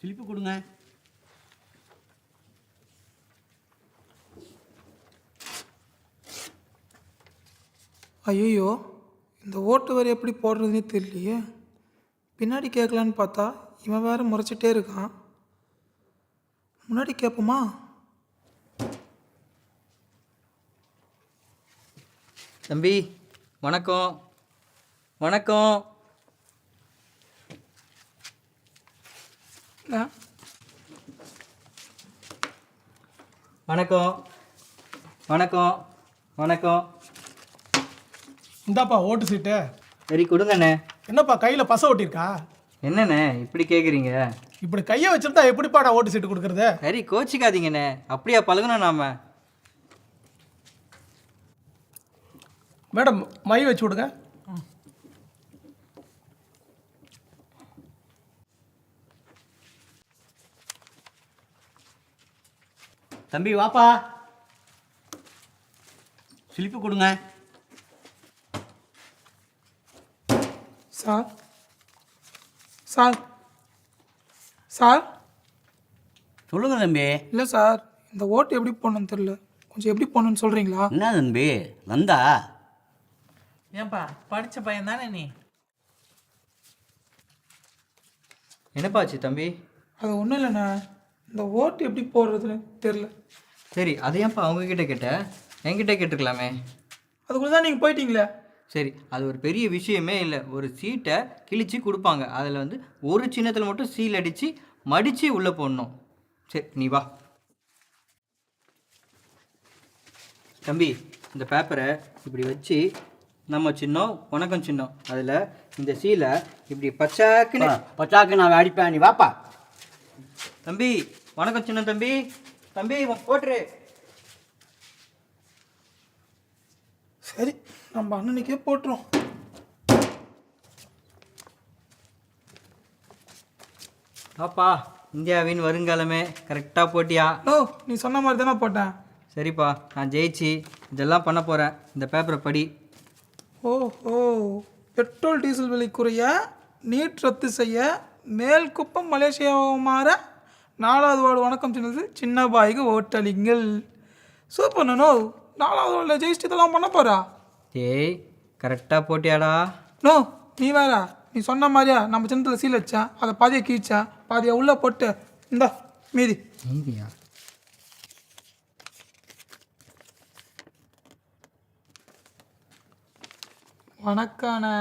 Slip கொடுங்க. ஐயோ, இந்த ஓட்டு வரி எப்படி போடுறதுனே தெரியலையே. பின்னாடி கேட்கலான்னு பார்த்தா இவன் வேற முறைச்சிட்டே இருக்கான். முன்னாடி கேட்போமா? தம்பி வணக்கம். வணக்கம். ஆ, வணக்கம். வணக்கம். வணக்கம். இந்தாப்பா ஓட்டு சீட்டு. சரி கொடுங்கண்ணே. என்னப்பா கையில் பசை ஓட்டியிருக்கா? என்னண்ணே இப்படி கேட்குறீங்க? இப்படி கையை வச்சுருந்தா எப்படிப்பா நான் ஓட்டு சீட்டு கொடுக்குறது? சரி கோச்சிக்காதீங்கண்ணே, அப்படியா பழகணும் நாம. மேடம் மை வச்சு விடுங்க. தம்பி வாப்பா, ஸ்லிப்பு கொடுங்க. சார் சார் சார் சொல்லுங்க தம்பி. இல்லை சார், இந்த ஓட்டு எப்படி போடணும்னு தெரில. கொஞ்சம் எப்படி போடணும்னு சொல்கிறீங்களா? என்ன தம்பி நந்தா? ஏன்பா படித்த பையன் தானே நீ? என்னப்பாச்சு தம்பி? அது ஒன்றும் இல்லைண்ணே, இந்த ஓட்டு எப்படி போடுறதுன்னு தெரில. சரி அதை ஏன்ப்பா அவங்கக்கிட்ட கேட்ட? என்கிட்ட கேட்டுருக்கலாமே. அதுக்குள்ளே தான் நீங்கள் போயிட்டீங்களே. சரி அது ஒரு பெரிய விஷயமே இல்லை. ஒரு சீட்டை கிழிச்சு கொடுப்பாங்க, அதில் வந்து ஒரு சின்னத்தில் மட்டும் சீல் அடித்து மடித்து உள்ளே போடணும். சரி நீ வா தம்பி. இந்த பேப்பரை இப்படி வச்சு நம்ம சின்னம் வணக்கம் சின்னம், அதில் இந்த சீலை இப்படி பச்சாக்கு நான் அடிப்பேன், நீ வாப்பா. தம்பி வணக்கம் சின்னம். தம்பி தம்பி போட்டுரு. சரி, நம்ம அண்ணனுக்கே போட்டுரும். ஆப்பா இந்தியாவின் வருங்காலமே கரெக்டாக போட்டியா? நோ, நீ சொன்ன மாதிரி தானே போட்டேன். சரிப்பா நான் ஜெயிச்சு இதெல்லாம் பண்ண போகிறேன். இந்த பேப்பரை படி. ஓஹோ, பெட்ரோல் டீசல் விலை குறைய, நீட் ரத்து செய்ய, மேல் குப்பம் மலேசியாவை மாற, 4வது வார்டு வணக்கம் சொன்னது சின்ன பாய்க்கு ஓட்டளிங்கள். சூப்பர் நோ, 4வது வார்டில் ஜெயிச்சுட்டு இதெல்லாம் பண்ண போகிறா. ஏய் கரெக்டாக போட்டியாடா? நோ, நீ வேற. நீ சொன்ன மாதிரியா நம்ம சின்னத்தில் சீல் வச்சேன், அதை பாதியை கீழ்ச்சேன், பாதியை உள்ளே போட்டு இந்தா மீதி. மீதியா? வணக்கண்ணே.